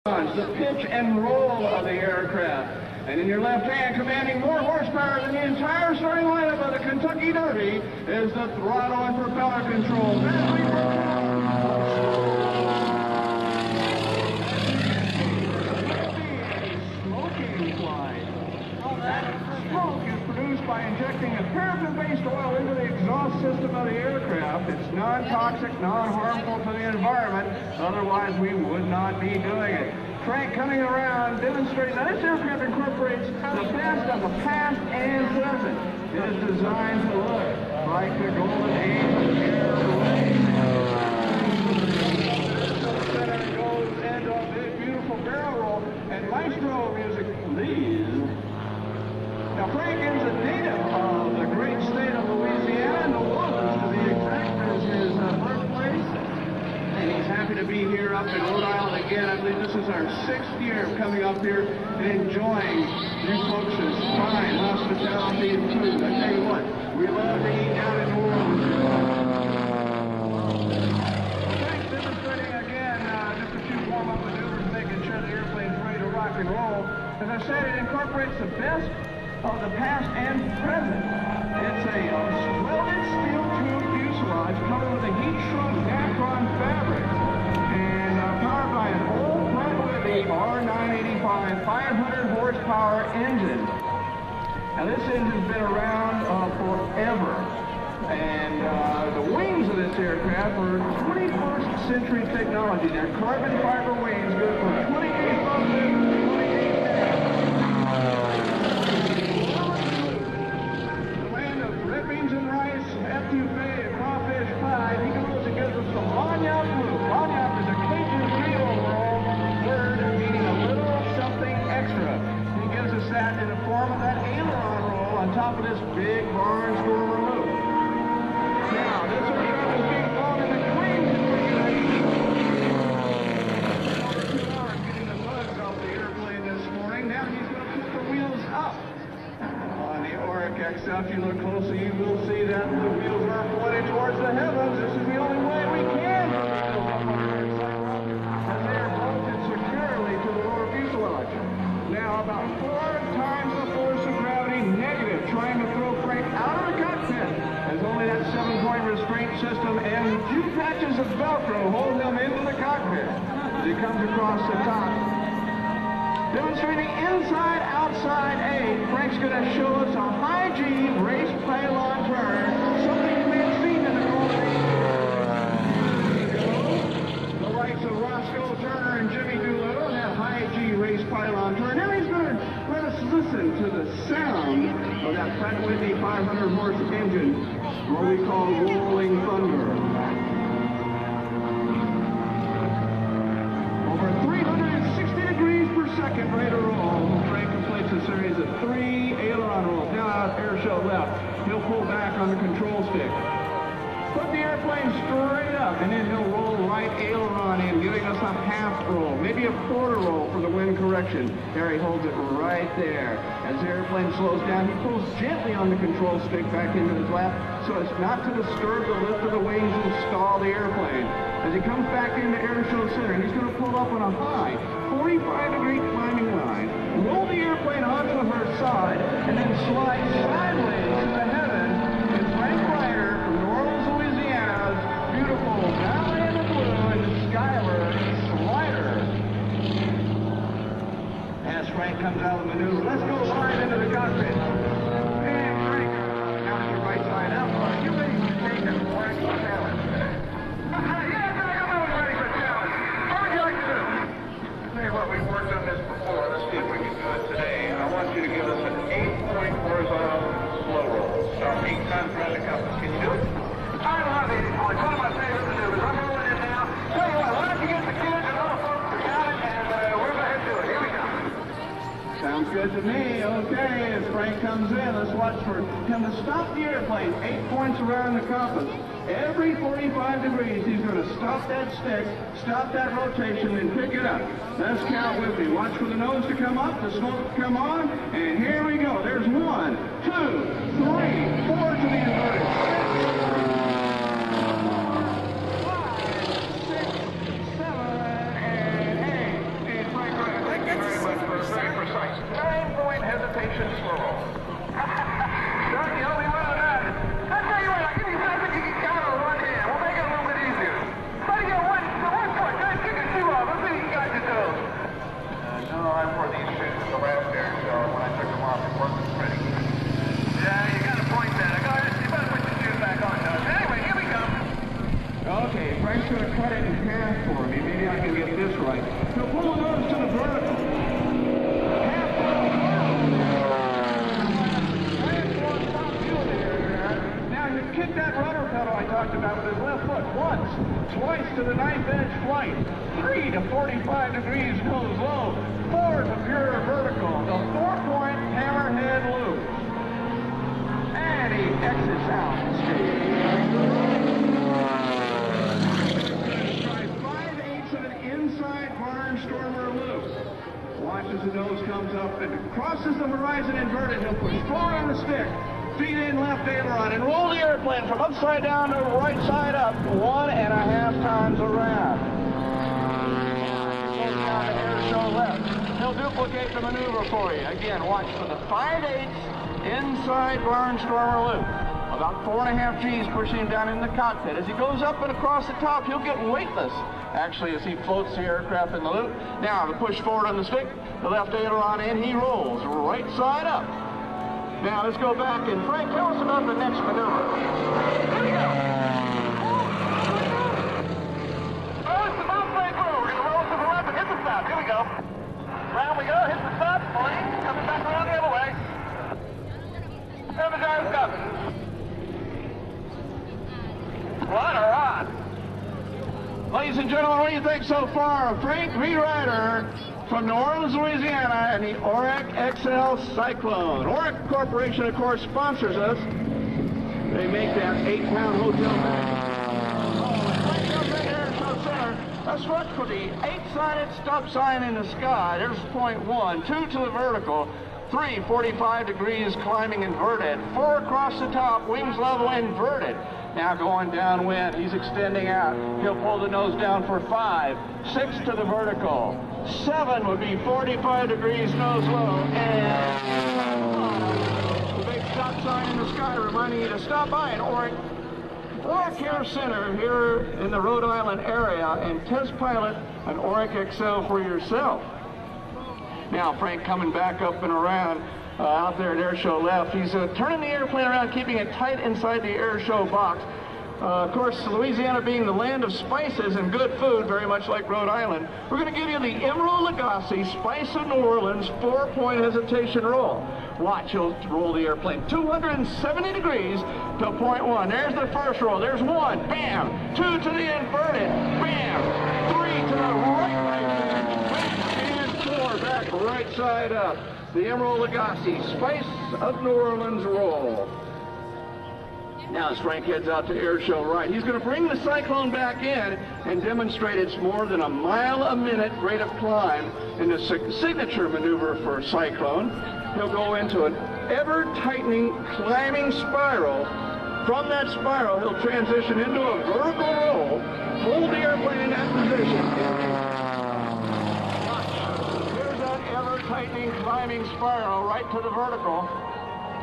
The pitch and roll of the aircraft. And in your left hand, commanding more horsepower than the entire starting lineup of the Kentucky Derby, is the throttle and propeller control. Smoking flight. That smoke is produced by injecting a paraffin-based oil into the exhaust system of the aircraft. It's non-toxic, non-harmful to the environment. Otherwise, we would not be doing it. Frank coming around demonstrating that this aircraft incorporates the best of the past and present. It is designed to look like the golden age of airplanes. Center goes into a big, beautiful barrel roll, and maestro music leads. Now Frank is a native of the great state of Louisiana, New Orleans to be exact, is his birthplace. And he's happy to be here up in Rhode Island again. I believe this is our 6th year of coming up here and enjoying you folks' fine hospitality and food. I tell you what, we love to eat down in New Orleans. Thanks, demonstrating again just a few warm-up maneuvers, making sure the airplane's ready to rock and roll. As I said, it incorporates the best of the past and present. It's a welded steel tube fuselage covered with a heat-shrunk Dacron fabric and powered by an old Pratt & Whitney R985 500 horsepower engine. Now this engine's been around forever, and the wings of this aircraft are 21st century technology. They're carbon fiber wings good for 28 days. Etouffee, crawfish pie, he can also give us some lagniappe blue. Lagniappe is a Cajun Creole word meaning a little something extra. He gives us that in the form of that aileron roll on top of this big barn store loop. Now, this aircraft is being flown in the Queen configuration. Over 2 hours getting the bugs off the airplane this morning. Now he's going to put the wheels up. On the Oreck XL, if you look closely, you will see that the wheels are pointed towards the heavens. This is the only way we can get the wheels up on our Cyclone, as they are bolted securely to the lower fuselage. Now, about 4 times the force of gravity negative, trying to throw Frank out of the cockpit, as only that 7-point restraint system and 2 patches of Velcro hold him into the cockpit as he comes across the top. Demonstrating inside-outside A, Frank's going to show us a high-G race pylon turn, something you may have seen in the golden age. The likes of Roscoe Turner and Jimmy Doolittle, that high-G race pylon turn. Now he's going to let us listen to the sound of that Pratt & Whitney 500-horse engine, what we call rolling thunder. Over 360 degrees per second rate of roll. Frank completes a series of 3 aileron rolls. Now out Airshow left. He'll pull back on the control stick. Put the airplane straight up, and then he'll roll right aileron in, giving us a half roll, maybe a quarter roll for the wind correction. There he holds it right there. As the airplane slows down, he pulls gently on the control stick back into his lap so as not to disturb the lift of the wings and stall the airplane. As he comes back into Airshow Center, he's going to pull up on a high 45-degree climbing line, roll the airplane onto her side, and then slide sideways to the heavens in Frank Ryder from New Orleans, Louisiana's beautiful Valley of the Blue and the Skyliner slider. As Frank comes out of the maneuver, let's go right into the cockpit. And Frank, now to your right side out. Are you ready to take a Oreck challenge? What we've worked on this before. Let's see if we can do it today. I want you to give us an 8-point horizontal slow roll. So 8 times around the compass. Can you do it? I love 8 points. One of my favorite maneuvers. I'm rolling in now. Tell you what, why don't you get the kids and all the folks who got it, and we're going to do it. Here we go. Sounds good to me. Okay, as Frank comes in, let's watch for him to stop the airplane. 8 points around the compass. Every 45 degrees, he's going to stop that stick, stop that rotation, and pick it up. Let's count with me. Watch for the nose to come up, the smoke to come on, and here we go. There's 1, 2, 3, 4 to the inverted. 6, 5, 6, 7, and 8. to the knife edge flight. 3 to 45 degrees nose low. 4 to pure vertical. The 4-point hammerhead loop. And he exits out. Tries 5/8 of an inside barnstormer loop. Watch as the nose comes up and crosses the horizon inverted. He'll push forward on the stick. Feet in left aileron and roll the airplane from upside down to right side up 1.5 times around. He goes down to Airshow left. He'll duplicate the maneuver for you. Again, watch for the 5/8 inside barnstormer loop. About 4.5 G's pushing him down in the cockpit. As he goes up and across the top, he'll get weightless, actually, as he floats the aircraft in the loop. Now, the push forward on the stick, the left aileron in, he rolls right side up. Now, let's go back, and Frank, tell us about the next maneuver. Here we go. Oh, it's the mount Frank roll. We're going to roll to the left and hit the stop. Here we go. Round we go, hit the stop, boing, coming back around the other way. Hammerhead stop. What a rod. Ladies and gentlemen, what do you think so far of Frank Ryder from New Orleans, Louisiana, and the Oreck XL Cyclone? Oreck Corporation, of course, sponsors us. They make that 8-pound hotel bag. Oh, right up in Airshow Center. Let's look for the 8-sided stop sign in the sky. There's point 1, 2 to the vertical, 3, 45 degrees climbing inverted, 4 across the top, wings level inverted. Now going downwind, he's extending out. He'll pull the nose down for 5, 6 to the vertical. 7 would be 45 degrees nose low. And the big stop sign in the sky reminding you to stop by an Oreck Air Center here in the Rhode Island area and test pilot an Oreck XL for yourself. Now Frank coming back up and around. Out there at Airshow left. He's turning the airplane around, keeping it tight inside the Airshow box. Of course, Louisiana being the land of spices and good food, very much like Rhode Island, we're going to give you the Emerald Lagasse Spice of New Orleans 4-point hesitation roll. Watch, he'll roll the airplane 270 degrees to point 1. There's the first roll. There's 1. Bam. 2 to the inverted. Bam. 3 to the right. And 4 back right side up. The Emerald Lagasse Spice of New Orleans roll. Now as Frank heads out to Airshow right, he's going to bring the Cyclone back in and demonstrate its more than a mile a minute rate of climb in the signature maneuver for Cyclone. He'll go into an ever-tightening climbing spiral. From that spiral, he'll transition into a vertical roll, hold the airplane in that position, tightening climbing spiral right to the vertical,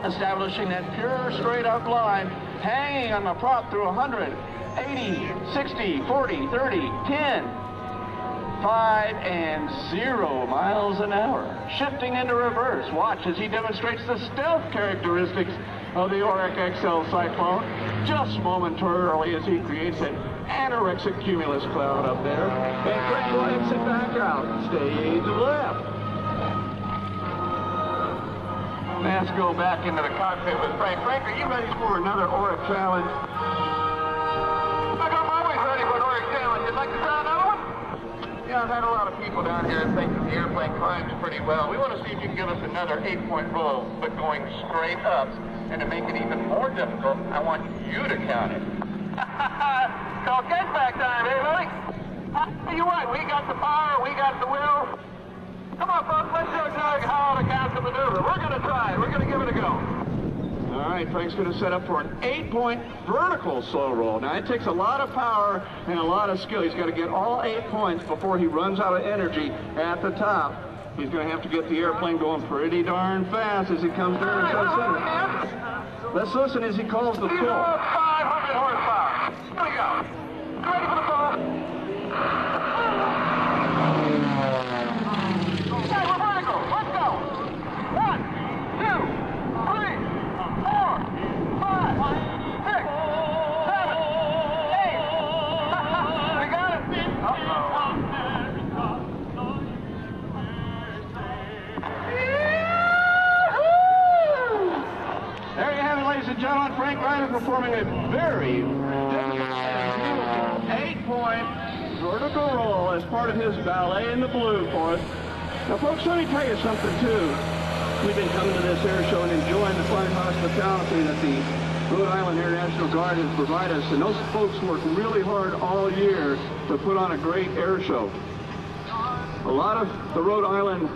establishing that pure straight up line, hanging on the prop through 100, 80, 60, 40, 30, 10, 5, and 0 miles an hour. Shifting into reverse. Watch as he demonstrates the stealth characteristics of the Oreck XL Cyclone just momentarily as he creates an anorexic cumulus cloud up there. And Frank will exit back out. Stay to the left. Let's go back into the cockpit with Frank. Frank, are you ready for another Oreck challenge? I'm always ready for an Oreck challenge. You'd like to try another one? Yeah, I've had a lot of people down here that think that the airplane climbs pretty well. We want to see if you can give us another 8-point roll, but going straight up. And to make it even more difficult, I want you to count it. Call get back time, eh, buddy? You're right, we got the power, we got the will. Come on, folks, let's show Doug how to count the maneuver. We're going to try it. We're going to give it a go. All right, Frank's going to set up for an 8-point vertical slow roll. Now, it takes a lot of power and a lot of skill. He's got to get all 8 points before he runs out of energy at the top. He's going to have to get the airplane going pretty darn fast as he comes down and goes center. Let's listen as he calls the pull. 500 horsepower. Here we go. Ready for the pull? Gentlemen, Frank Ryder performing a very difficult and beautiful 8-point vertical roll as part of his ballet in the blue for us. Now, folks, let me tell you something, too. We've been coming to this air show and enjoying the fine hospitality that the Rhode Island Air National Guard has provided us, and those folks work really hard all year to put on a great air show. A lot of the Rhode Island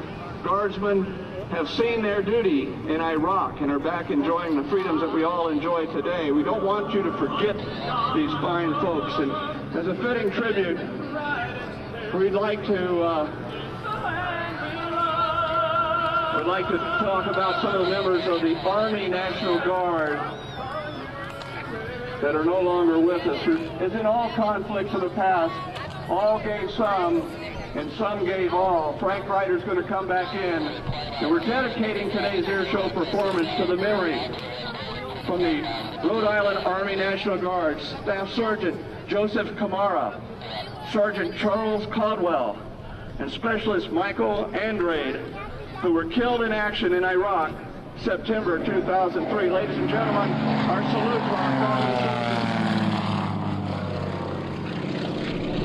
Guardsmen have seen their duty in Iraq and are back enjoying the freedoms that we all enjoy today. We don't want you to forget these fine folks, and as a fitting tribute, we'd like to talk about some of the members of the Army National Guard that are no longer with us. As in all conflicts of the past, all gave some and some gave all. Frank Ryder's going to come back in, and we're dedicating today's air show performance to the memory from the Rhode Island Army National Guard, Staff Sergeant Joseph Camara, Sergeant Charles Caldwell, and Specialist Michael Andrade, who were killed in action in Iraq, September 2003. Ladies and gentlemen, our salute to our fallen.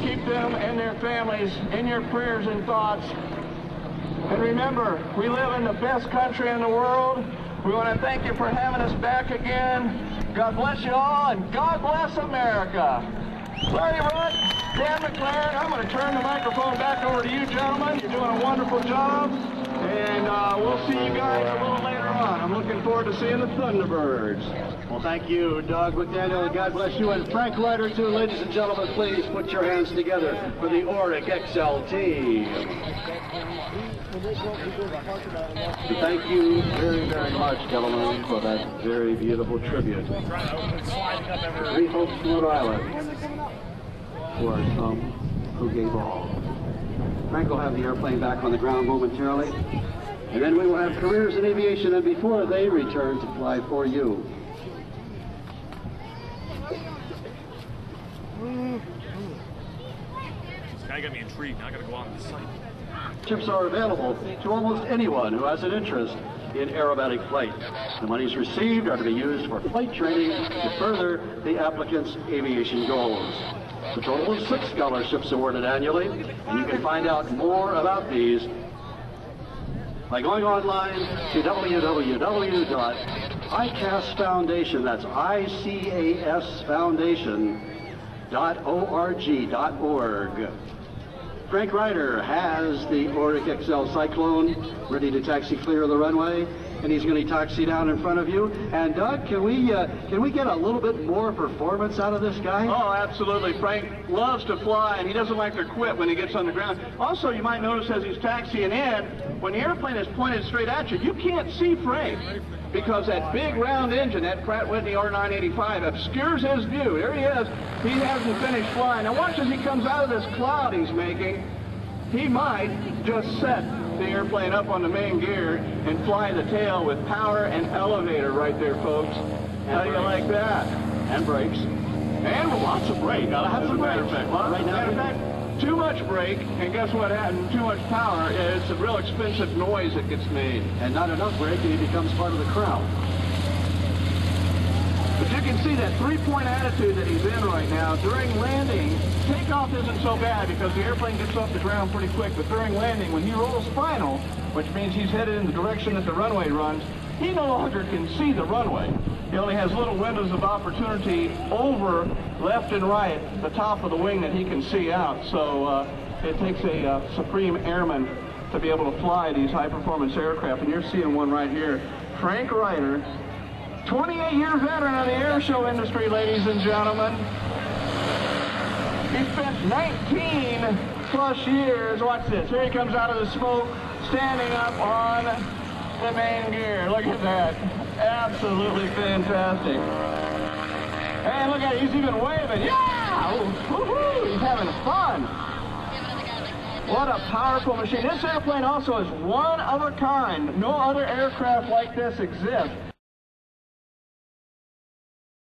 Keep them and their families in your prayers and thoughts. And remember, we live in the best country in the world. We want to thank you for having us back again. God bless you all, and God bless America. Larry Rhode, Dan McLaren, I'm going to turn the microphone back over to you, gentlemen. You're doing a wonderful job. And we'll see you guys a little later on. I'm looking forward to seeing the Thunderbirds. Well, thank you, Doug McDaniel, and God bless you, and Frank Ryder, too. Ladies and gentlemen, please put your hands together for the Oreck XL team. And thank you very, very much, gentlemen, for that very beautiful tribute. Three folks from Rhode Island, who are some who gave all. Frank will have the airplane back on the ground momentarily, and then we will have careers in aviation, and before they return to fly for you. This guy got me intrigued. Now I gotta go on the site. Chips are available to almost anyone who has an interest in aerobatic flight. The monies received are to be used for flight training to further the applicant's aviation goals. The total of 6 scholarships awarded annually, and you can find out more about these by going online to www.ICAS Foundation, that's ICAS Foundation.org. Frank Ryder has the Oreck XL Cyclone ready to taxi clear of the runway, and he's going to taxi down in front of you. And Doug, can we get a little bit more performance out of this guy? Oh, absolutely. Frank loves to fly, and he doesn't like to quit when he gets on the ground. Also, you might notice as he's taxiing in, when the airplane is pointed straight at you, you can't see Frank, because that big round engine, that Pratt & Whitney R985, obscures his view. There he is. He hasn't finished flying. Now watch as he comes out of this cloud he's making. He might just set the airplane up on the main gear and fly the tail with power and elevator right there, folks. How do you like that? And brakes. And lots of brake. Lots of brake. Right now, in fact, too much brake, and guess what happens? Too much power, it's a real expensive noise that gets made. And not enough brake, and he becomes part of the crowd. But you can see that three-point attitude that he's in right now. During landing, takeoff isn't so bad because the airplane gets off the ground pretty quick, but during landing, when he rolls final, which means he's headed in the direction that the runway runs, he no longer can see the runway. He only has little windows of opportunity over left and right, the top of the wing that he can see out. So it takes a supreme airman to be able to fly these high-performance aircraft. And you're seeing one right here. Frank Ryder, 28-year veteran of the air show industry, ladies and gentlemen. He spent 19 plus years, watch this, here he comes out of the smoke, standing up on the main gear. Look at that. Absolutely fantastic. And look at it, he's even waving. Yeah! Woohoo! He's having fun. What a powerful machine. This airplane also is one of a kind. No other aircraft like this exists.